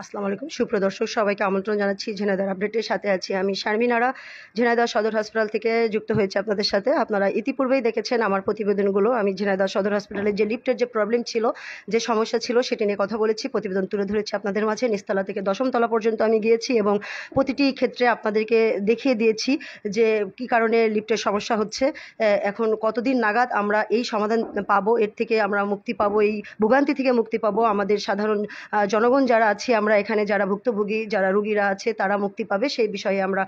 আসসালামু আলাইকুম সুপ্রদর্শক সবাইকে আমন্ত্রণ জানাচ্ছি ঝিনাইদহ আপডেটের সাথে আছি আমি শারমিন আরা। ঝিনাইদহ সদর হাসপাতাল থেকে যুক্ত হয়েছে আপনাদের সাথে। আপনারা ইতিপূর্বেই দেখেছেন আমার প্রতিবেদনগুলো। আমি ঝিনাইদহ সদর হাসপাতালের যে লিফটের যে প্রবলেম ছিল, যে সমস্যা ছিল সেটি নিয়ে কথা বলেছি, প্রতিবেদন তুলে ধরেছি আপনাদের মাঝে। নিচতলা থেকে দশম তলা পর্যন্ত আমি গিয়েছি এবং প্রতিটি ক্ষেত্রে আপনাদেরকে দেখিয়ে দিয়েছি যে কী কারণে লিফটের সমস্যা হচ্ছে, এখন কতদিন নাগাদ আমরা এই সমাধান পাবো, এর থেকে আমরা মুক্তি পাবো, এই ভোগান্তি থেকে মুক্তি পাবো। আমাদের সাধারণ জনগণ যারা আছি, আমরা এখানে যারা ভুক্তভোগী, যারা রুগীরা আছে, তারা মুক্তি পাবে সেই বিষয়ে আমরা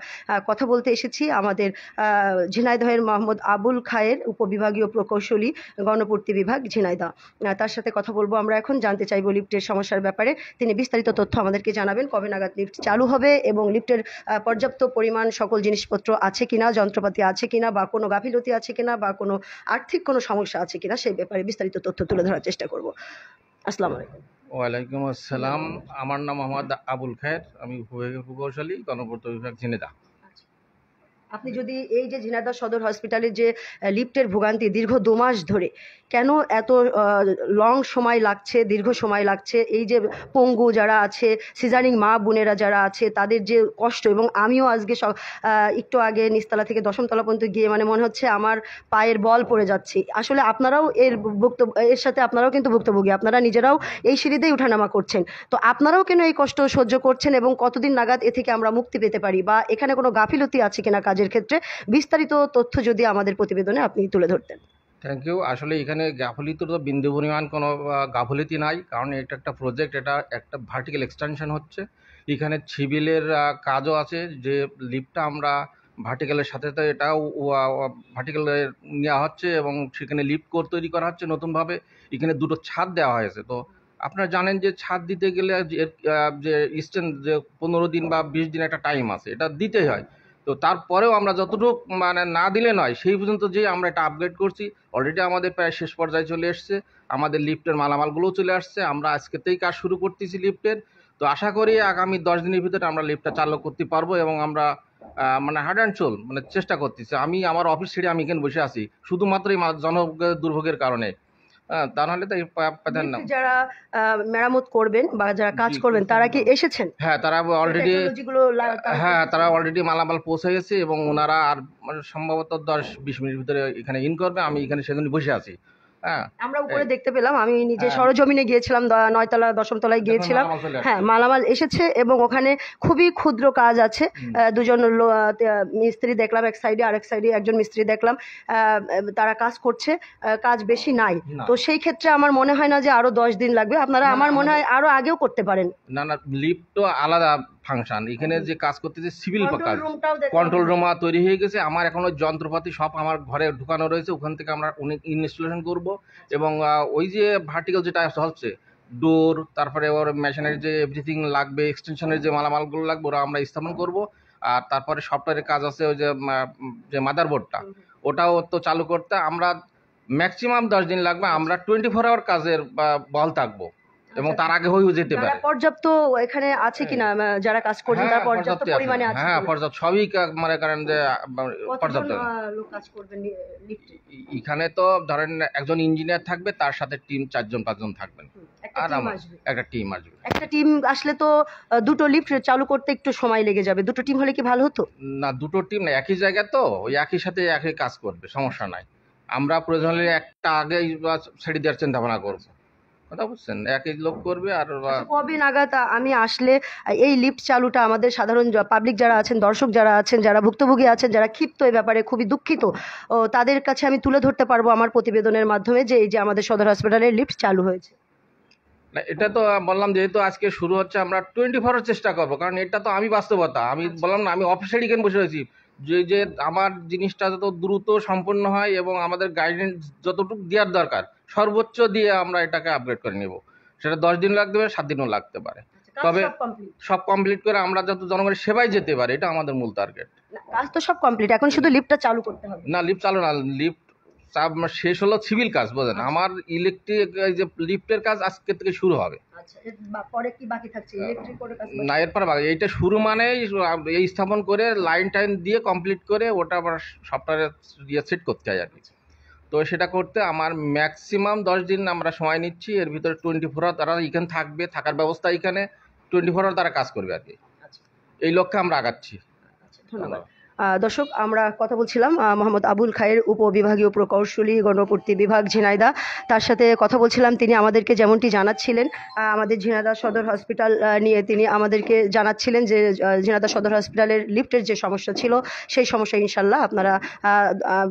কথা বলতে এসেছি। আমাদের ঝিনাইদহের মোহাম্মদ আবুল খায়ের, উপবিভাগীয় প্রকৌশলী, গণপূর্তি বিভাগ, ঝিনাইদহ। তার সাথে কথা বলবো আমরা এখন, জানতে চাইবো লিফটের সমস্যার ব্যাপারে। তিনি বিস্তারিত তথ্য আমাদেরকে জানাবেন, কবে নাগাদ লিফট চালু হবে এবং লিফটের পর্যাপ্ত পরিমাণ সকল জিনিসপত্র আছে কিনা, যন্ত্রপাতি আছে কিনা, বা কোনো গাফিলতি আছে কিনা, বা কোনো আর্থিক কোনো সমস্যা আছে কিনা, সেই ব্যাপারে বিস্তারিত তথ্য তুলে ধরার চেষ্টা করব। আসসালামু আলাইকুম। ওয়ালাইকুম আসসালাম। আমার নাম মোহাম্মদ আবুল খায়ের, আমি উপবিভাগীয় প্রকৌশলী, গণপূর্ত বিভাগ, ঝিনাইদহ। আপনি যদি এই যে ঝিনাইদহ সদর হসপিটালের যে লিফটের ভোগান্তি দীর্ঘ 2 মাস ধরে, কেন এত লং সময় লাগছে, দীর্ঘ সময় লাগছে, এই যে পঙ্গু যারা আছে, সিজারিং মা বোনেরা যারা আছে, তাদের যে কষ্ট, এবং আমিও আজকে একটু আগে নিচতলা থেকে দশমতলা পর্যন্ত গিয়ে মানে মনে হচ্ছে আমার পায়ের বল পড়ে যাচ্ছে। আসলে আপনারাও এর সাথে আপনারাও কিন্তু ভুক্তভোগী, আপনারা নিজেরাও এই সিঁড়িতেই উঠানামা করছেন। তো আপনারাও কেন এই কষ্ট সহ্য করছেন এবং কতদিন নাগাদ এ থেকে আমরা মুক্তি পেতে পারি, বা এখানে কোনো গাফিলতি আছে কিনা কাজের ক্ষেত্রে, বিস্তারিত তথ্য যদি আমাদের প্রতিবেদনে আপনি তুলে ধরতেন। Thank you. আসলে এখানে গাফলিতির তো বিন্দু পরিমাণ কোনো গাফলিতি নাই, কারণ এটা একটা প্রজেক্ট, এটা একটা ভার্টিক্যাল এক্সটেনশন হচ্ছে। এখানে সিভিলের কাজও আছে, যে লিফটটা আমরা ভার্টিক্যালের সাথে সাথে এটাও ভার্টিক্যালে নেওয়া হচ্ছে এবং সেখানে লিফট কোর তৈরি করা হচ্ছে নতুনভাবে। এখানে দুটো ছাদ দেওয়া হয়েছে। তো আপনারা জানেন যে ছাদ দিতে গেলে যে ইস্টেন যে 15 দিন বা 20 দিন একটা টাইম আছে, এটা দিতেই হয়। তো তারপরেও আমরা যতটুকু মানে না দিলে নয়, সেই পর্যন্ত যে আমরা এটা আপগ্রেড করছি। অলরেডি আমাদের প্রায় শেষ পর্যায়ে চলে এসছে, আমাদের লিফটের মালামালগুলোও চলে আসছে। আমরা আজকেতেই কাজ শুরু করতেছি লিফটের। তো আশা করি আগামী 10 দিনের ভিতরে আমরা লিফটটা চালু করতে পারবো এবং আমরা মানে হার্ড অ্যান্ড সোল মানে চেষ্টা করতেছি। আমি আমার অফিস ছেড়ে আমি এখানে বসে আছি শুধুমাত্র এই জনভোগের দুর্ভোগের কারণে। তা নাহলে তো এই প্যাটার্ন না। যারা মেরামত করবেন বা যারা কাজ করবেন, তারা কি এসেছেন? হ্যাঁ, তারা অলরেডি, হ্যাঁ, তারা অলরেডি মালামাল পৌঁছে গেছে এবং ওনারা আর মানে সম্ভবত 10-20 মিনিট ভিতরে এখানে ইন করবে। আমি এখানে সেজন্য বসে আছি। হ্যাঁ, আমরা উপরে দেখতে পেলাম, আমি নিজে সরজমিনে গিয়েছিলাম, 9তলা 10ম তলায় গিয়েছিলাম। হ্যাঁ, মালামাল এসেছে এবং ওখানে খুবই ক্ষুদ্র কাজ আছে। দুজন মিস্ত্রি দেখলাম এক সাইডে, আরেক সাইডে একজন মিস্ত্রি দেখলাম, তারা কাজ করছে, কাজ বেশি নাই। তো সেই ক্ষেত্রে আমার মনে হয় না যে আরো 10 দিন লাগবে, আপনারা আমার মনে হয় আরো আগেও করতে পারেন। না না, লিফট তো আলাদা ফাংশন। এখানে যে কাজ করতেছে সিভিল কাজ, কন্ট্রোল রুম তৈরি হয়ে গেছে। আমার এখনো যন্ত্রপাতি সব আমার ঘরে ঢুকানো রয়েছে, ওখান থেকে আমরা অনেক ইনস্টলেশন করব। এবং ওই যে ভার্টিক্যাল যেটা হচ্ছে ডোর, তারপরে ওর মেশিনের যে এভরিথিং লাগবে, এক্সটেনশনের যে মালামালগুলো লাগবে, ওরা আমরা স্থাপন করব। আর তারপরে সফটওয়্যারের কাজ আছে, ওই যে মাদারবোর্ডটা, ওটাও তো চালু করতে আমরা ম্যাক্সিমাম 10 দিন লাগবে। আমরা 24 আওয়ার কাজের বহাল থাকবো এবং তার আগে হয়েও যেতে পারে। পর্যাপ্ত এখানে আছে কিনা, যারা কাজ করছেন তারা পর্যাপ্ত পরিমাণে আছে? হ্যাঁ, পর্যাপ্ত, সবই মনে করেন যে পর্যাপ্ত লোক কাজ করবেন এখানে। তো ধরেন একজন ইঞ্জিনিয়ার থাকবে, তার সাথে টিম 4-5 জন থাকবেন, আর একটা টিম আসবে। একটা টিম আসলে তো দুটো লিফট চালু করতে একটু সময় লেগে যাবে, দুটো টিম হলে কি ভালো হতো? না, দুটো টিম না, একই জায়গায় তো ওই একই সাথে একই কাজ করবে, সমস্যা নাই। আমরা প্রয়োজন হলে একটা আগেই ছেড়ে দেওয়ার চিন্তা ভাবনা করবো, কথা বুঝছেন, একই লোক করবে। আর কবে নাগাদ আমি আসলে এই লিফট চালুটা আমাদের সাধারণ পাবলিক যারা আছেন, দর্শক যারা আছেন, যারা ভুক্তভোগী আছেন, যারা ক্ষিপ্ত এই ব্যাপারে খুবই দুঃখিত, তাদের কাছে আমি তুলে ধরতে পারবো আমার প্রতিবেদনের মাধ্যমে যে এই যে আমাদের সদর হাসপাতালের লিফট চালু হয়েছে? না, এটা তো বললাম যেহেতু আজকে শুরু হচ্ছে, আমরা 24 চেষ্টা করবো, কারণ এটা তো আমি বাস্তবতা। আমি বললাম না, আমি অফিসের এখানে বসে রয়েছি, যে আমার জিনিসটা যত দ্রুত সম্পন্ন হয় এবং আমাদের গাইডেন্স যতটুকু দেওয়ার দরকার সর্বোচ্চ দিয়ে আমরা এটাকে আপগ্রেড করে নেব। সেটা 10 দিন লাগতে পারে, 7 দিনও লাগতে পারে, তবে সব কমপ্লিট করে আমরা যত জনগণের সেবায় যেতে পারি, এটা আমাদের মূল টার্গেট। কাজ তো সব কমপ্লিট, এখন শুধু লিফটটা চালু করতে হবে। না, লিফট চালু না, লিফট শেষ হলো সিভিল কাজ, বোঝেন। আমার ইলেকট্রিক যে লিফটের কাজ আজকে থেকে শুরু হবে। না, এরপর এইটা শুরু মানে এই স্থাপন করে লাইন টাইন দিয়ে কমপ্লিট করে ওটা আবার সফটওয়্যারে সেট করতে হয় আর কি। তো সেটা করতে আমার ম্যাক্সিমাম 10 দিন আমরা সময় নিচ্ছি। এর ভিতরে 24 আওয়ার তারা এখানে থাকবে, থাকার ব্যবস্থা এখানে। 24 আওয়ার তারা কাজ করবে আর কি। আচ্ছা। এই লক্ষ্যে আমরা আগাচ্ছি। ধন্যবাদ। দর্শক, আমরা কথা বলছিলাম মোহাম্মদ আবুল খায়ের, উপবিভাগীয় প্রকৌশলী, গণপূর্তি বিভাগ, ঝিনাইদহ। তার সাথে কথা বলছিলাম। তিনি আমাদেরকে যেমনটি জানাচ্ছিলেন আমাদের ঝিনাইদহ সদর হসপিটাল নিয়ে তিনি আমাদেরকে জানাচ্ছিলেন যে ঝিনাইদহ সদর হসপিটালের লিফটের যে সমস্যা ছিল সেই সমস্যা ইনশাল্লাহ আপনারা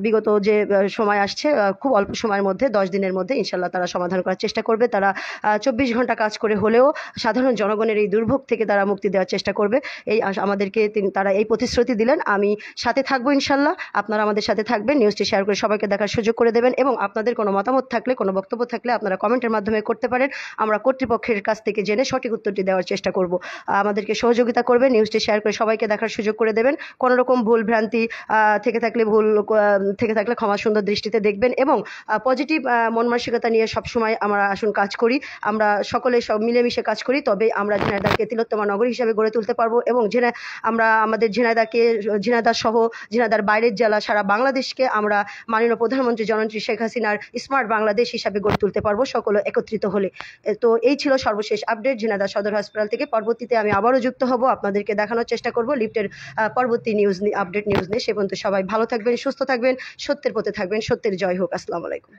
বিগত যে সময় আসছে খুব অল্প সময়ের মধ্যে 10 দিনের মধ্যে ইনশাল্লাহ তারা সমাধান করার চেষ্টা করবে। তারা 24 ঘন্টা কাজ করে হলেও সাধারণ জনগণের এই দুর্ভোগ থেকে তারা মুক্তি দেওয়ার চেষ্টা করবে। এই আমাদেরকে তারা এই প্রতিশ্রুতি দিলেন। আমি সাথে থাকবো ইনশাল্লাহ। আপনারা আমাদের সাথে থাকবেন, নিউজটি শেয়ার করে সবাইকে দেখার সুযোগ করে দেবেন এবং আপনাদের কোনো মতামত থাকলে, কোনো বক্তব্য থাকলে আপনারা কমেন্টের মাধ্যমে করতে পারেন। আমরা কর্তৃপক্ষের কাছ থেকে জেনে সঠিক উত্তরটি দেওয়ার চেষ্টা করব। আমাদেরকে সহযোগিতা করবেন, নিউজটি শেয়ার করে সবাইকে দেখার সুযোগ করে দেবেন। কোনো রকম ভুল ভ্রান্তি থেকে থাকলে ক্ষমা সুন্দর দৃষ্টিতে দেখবেন এবং পজিটিভ মন মানসিকতা নিয়ে সবসময় আমরা আসুন কাজ করি। আমরা সকলে সব মিলেমিশে কাজ করি, তবে আমরা ঝিনাইদহকে তিলোত্তমা নগরী হিসাবে গড়ে তুলতে পারবো এবং আমরা আমাদের ঝিনাইদহ সহ ঝিনাইদহর বাইরের জেলা সারা বাংলাদেশকে আমরা মাননীয় প্রধানমন্ত্রী জননেত্রী শেখ হাসিনার স্মার্ট বাংলাদেশ হিসাবে গড়ে তুলতে পারবো সকলে একত্রিত হলে। তো এই ছিল সর্বশেষ আপডেট ঝিনাইদহ সদর হাসপাতাল থেকে। পরবর্তীতে আমি আবারও যুক্ত হব, আপনাদেরকে দেখানোর চেষ্টা করব লিফটের পরবর্তী আপডেট নিউজ নিয়ে। সে পর্যন্ত সবাই ভালো থাকবেন, সুস্থ থাকবেন, সত্যের পথে থাকবেন। সত্যের জয় হোক। আসসালামু আলাইকুম।